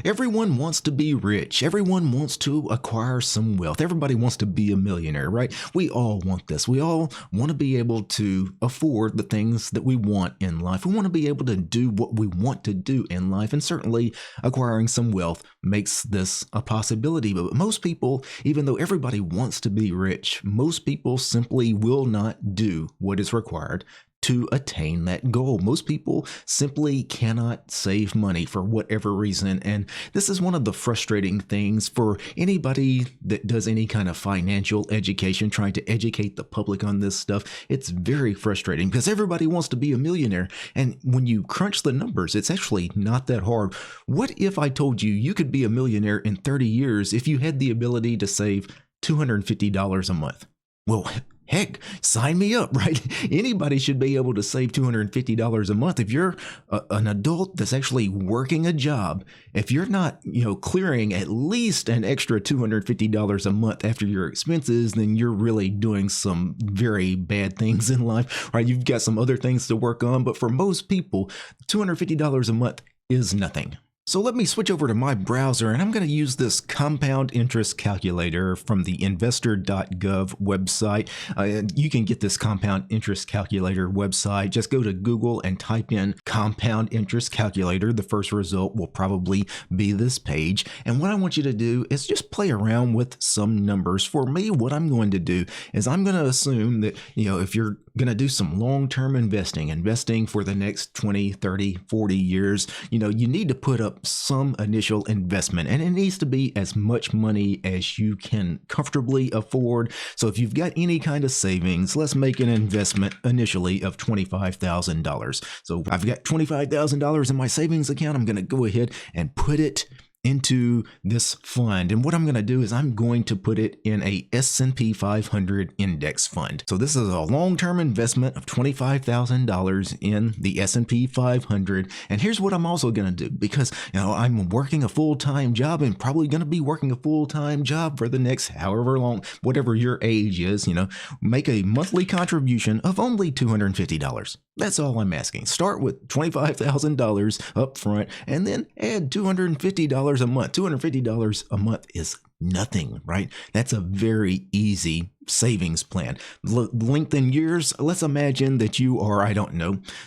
Everyone wants to be rich. Everyone wants to acquire some wealth. Everybody wants to be a millionaire, right? We all want this. We all want to be able to afford the things that we want in life. We want to be able to do what we want to do in life. And certainly acquiring some wealth makes this a possibility. But most people, even though everybody wants to be rich, most people simply will not do what is required to attain that goal. Most people simply cannot save money for whatever reason. And this is one of the frustrating things for anybody that does any kind of financial education, trying to educate the public on this stuff. It's very frustrating because everybody wants to be a millionaire. And when you crunch the numbers, it's actually not that hard. What if I told you you could be a millionaire in 30 years if you had the ability to save $250 a month? Well, heck, sign me up, right? Anybody should be able to save $250 a month. If you're an adult that's actually working a job, if you're not, clearing at least an extra $250 a month after your expenses, then you're really doing some very bad things in life, right? You've got some other things to work on, but for most people, $250 a month is nothing. So let me switch over to my browser, and I'm going to use this compound interest calculator from the investor.gov website. You can get this compound interest calculator website. Just go to Google and type in compound interest calculator. The first result will probably be this page. And what I want you to do is just play around with some numbers. For me, what I'm going to do is I'm going to assume that, if you're going to do some long-term investing for the next 20, 30, 40 years, you need to put up some initial investment, and it needs to be as much money as you can comfortably afford. So if you've got any kind of savings, let's make an investment initially of $25,000. So I've got $25,000 in my savings account. I'm going to go ahead and put it into this fund. And what I'm going to do is I'm going to put it in a S&P 500 index fund. So this is a long-term investment of $25,000 in the S&P 500. And here's what I'm also going to do, because I'm working a full-time job and probably going to be working a full-time job for the next however long, whatever your age is, make a monthly contribution of only $250. That's all I'm asking. Start with $25,000 up front and then add $250 a month. $250 a month is nothing, right? That's a very easy savings plan. Length in years, let's imagine that you are,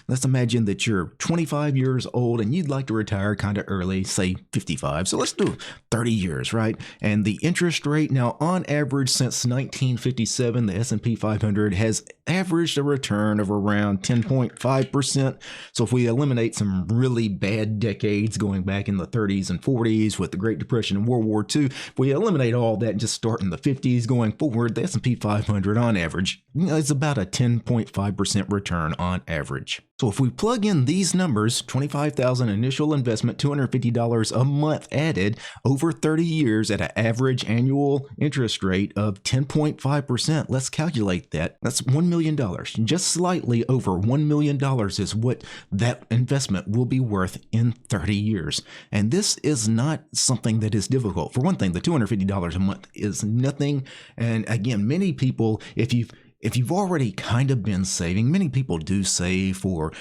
let's imagine that you're 25 years old and you'd like to retire kind of early, say 55. So let's do 30 years, right? And the interest rate now, on average, since 1957, the S&P 500 has averaged a return of around 10.5%. So if we eliminate some really bad decades going back in the 30s and 40s with the Great Depression and World War II, if we eliminate all that and just start in the 50s going forward, the S&P 500 on average, it's about a 10.5% return on average. So if we plug in these numbers, $25,000 initial investment, $250 a month added over 30 years at an average annual interest rate of 10.5%, let's calculate that. That's $1 million. Just slightly over $1 million is what that investment will be worth in 30 years. And this is not something that is difficult. For one thing, the $250 a month is nothing. And again, many people, if you've already kind of been saving, many people do save for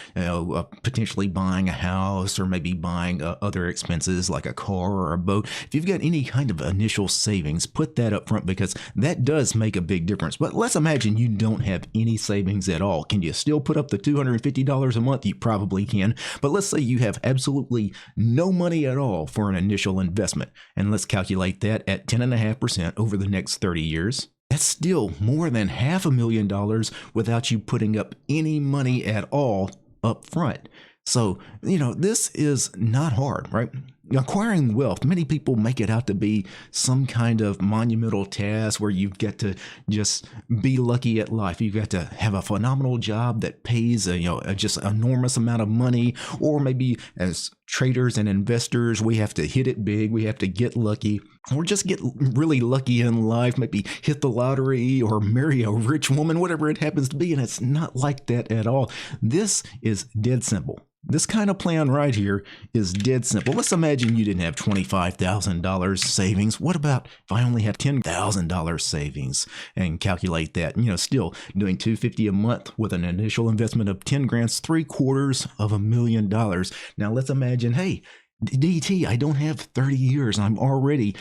potentially buying a house or maybe buying other expenses like a car or a boat. If you've got any kind of initial savings, put that up front because that does make a big difference. But let's imagine you don't have any savings at all. Can you still put up the $250 a month? You probably can. But let's say you have absolutely no money at all for an initial investment. And let's calculate that at 10.5% over the next 30 years. That's still more than $500,000 without you putting up any money at all up front. So, this is not hard, right? Acquiring wealth, many people make it out to be some kind of monumental task where you've got to just be lucky at life. You've got to have a phenomenal job that pays just enormous amount of money, or maybe as traders and investors, we have to hit it big. We have to get lucky, or just get really lucky in life, maybe hit the lottery or marry a rich woman, whatever it happens to be. And it's not like that at all. This is dead simple. This kind of plan right here is dead simple. Let's imagine you didn't have $25,000 savings. What about if I only have $10,000 savings, and calculate that? Still doing $250 a month with an initial investment of 10 grand, $750,000. Now let's imagine, hey, DT, I don't have 30 years. I'm already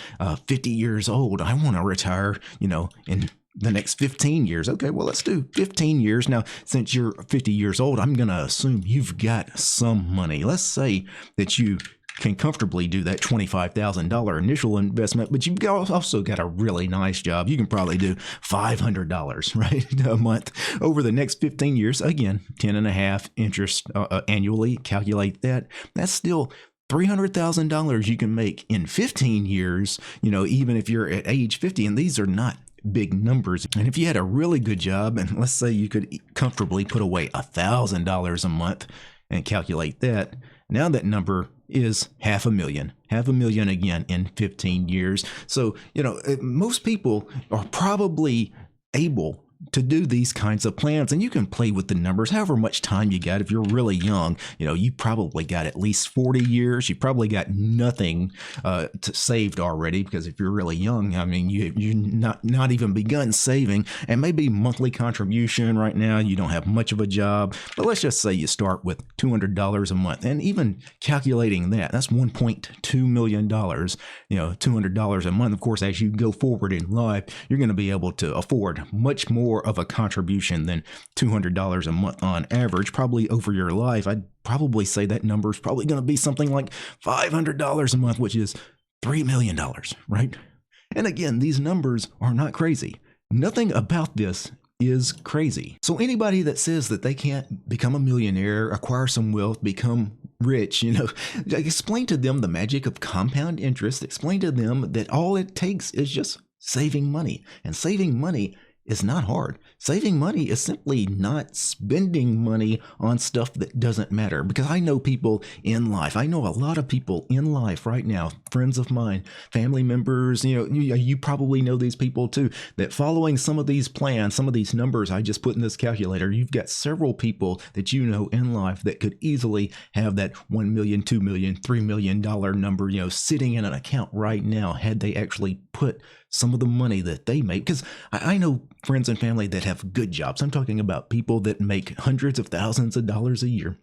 50 years old. I want to retire, in the next 15 years. Okay, well, let's do 15 years. Now, since you're 50 years old, I'm going to assume you've got some money. Let's say that you can comfortably do that $25,000 initial investment, but you've also got a really nice job. You can probably do $500, right, a month over the next 15 years. Again, 10 and a half interest annually. Calculate that. That's still $300,000 you can make in 15 years, even if you're at age 50. And these are not big numbers. And if you had a really good job, and let's say you could comfortably put away $1,000 a month and calculate that, now that number is $500,000 again in 15 years. So, most people are probably able to do these kinds of plans, and you can play with the numbers however much time you got. If you're really young, you probably got at least 40 years. You probably got nothing saved already, because if you're really young, I mean, you not even begun saving, and maybe monthly contribution right now, you don't have much of a job, but let's just say you start with $200 a month, and even calculating that's $1.2 million, $200 a month. Of course, as you go forward in life, you're going to be able to afford much more of a contribution than $200 a month on average. Probably over your life, I'd probably say that number is probably going to be something like $500 a month, which is $3 million, right? And again, these numbers are not crazy. Nothing about this is crazy. So anybody that says that they can't become a millionaire, acquire some wealth, become rich, explain to them the magic of compound interest. Explain to them that all it takes is just saving money, and saving money is not hard. Saving money is simply not spending money on stuff that doesn't matter. Because I know people in life. I know a lot of people in life right now, friends of mine, family members, you probably know these people too, that following some of these plans, some of these numbers I just put in this calculator, you've got several people that you know in life that could easily have that $1 million, $2 million, $3 million number, sitting in an account right now, had they actually put some of the money that they make. Because I know friends and family that have good jobs. I'm talking about people that make hundreds of thousands of dollars a year,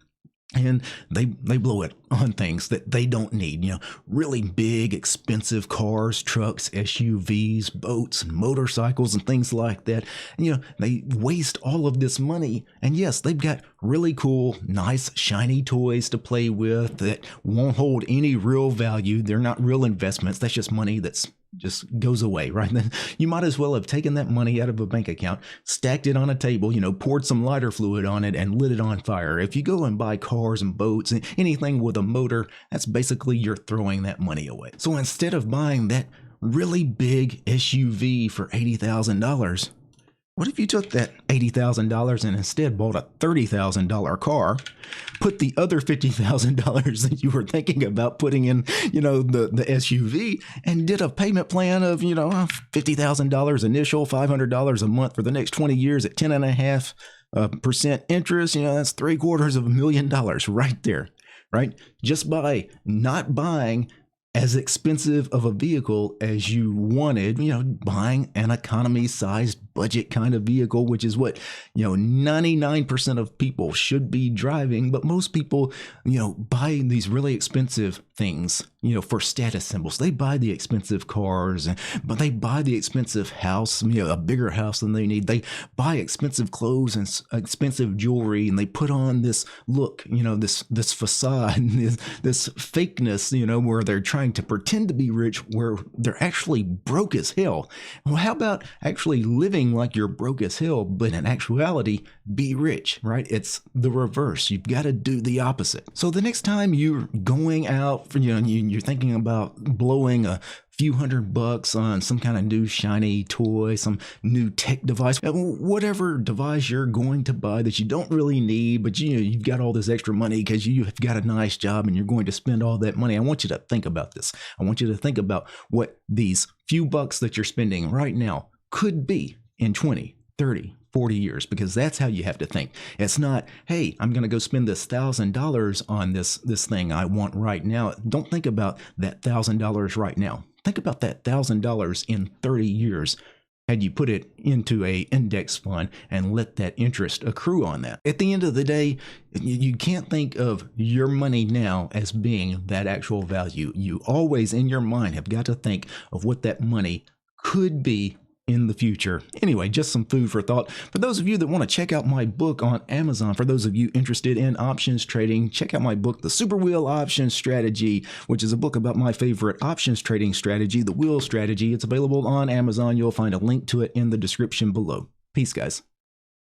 and they blow it on things that they don't need, really big, expensive cars, trucks, SUVs, boats, and motorcycles, and things like that. And, they waste all of this money. And yes, they've got really cool, nice, shiny toys to play with that won't hold any real value. They're not real investments. That's just money that's just goes away, right? Then you might as well have taken that money out of a bank account, stacked it on a table, poured some lighter fluid on it, and lit it on fire. If you go and buy cars and boats and anything with a motor, that's basically you're throwing that money away. So instead of buying that really big SUV for $80,000, what if you took that $80,000 and instead bought a $30,000 car, put the other $50,000 that you were thinking about putting in, the SUV, and did a payment plan of, $50,000 initial, $500 a month for the next 20 years at 10.5% interest? That's $750,000 right there, right? Just by not buying as expensive of a vehicle as you wanted, buying an economy-sized budget kind of vehicle, which is what, 99% of people should be driving. But most people, buy these really expensive things, for status symbols. They buy the expensive cars, but they buy the expensive house, a bigger house than they need. They buy expensive clothes and expensive jewelry, and they put on this look, this facade, this fakeness, where they're trying to pretend to be rich, where they're actually broke as hell. Well, how about actually living like you're broke as hell, but in actuality, be rich, right? It's the reverse. You've got to do the opposite. So the next time you're going out, you're thinking about blowing a few $100 on some kind of new shiny toy, some new tech device, whatever device you're going to buy that you don't really need, but you've got all this extra money because you've got a nice job and you're going to spend all that money. I want you to think about this. I want you to think about what these few bucks that you're spending right now could be in 20, 30, 40 years, because that's how you have to think. It's not, hey, I'm going to go spend this $1,000 on this thing I want right now. Don't think about that $1,000 right now. Think about that $1,000 in 30 years. had you put it into a index fund and let that interest accrue on that. At the end of the day, you can't think of your money now as being that actual value. You always in your mind have got to think of what that money could be in the future. Anyway, just some food for thought. For those of you that want to check out my book on Amazon, for those of you interested in options trading, check out my book, The Super Wheel Options Strategy, which is a book about my favorite options trading strategy, the wheel strategy. It's available on Amazon. You'll find a link to it in the description below. Peace, guys.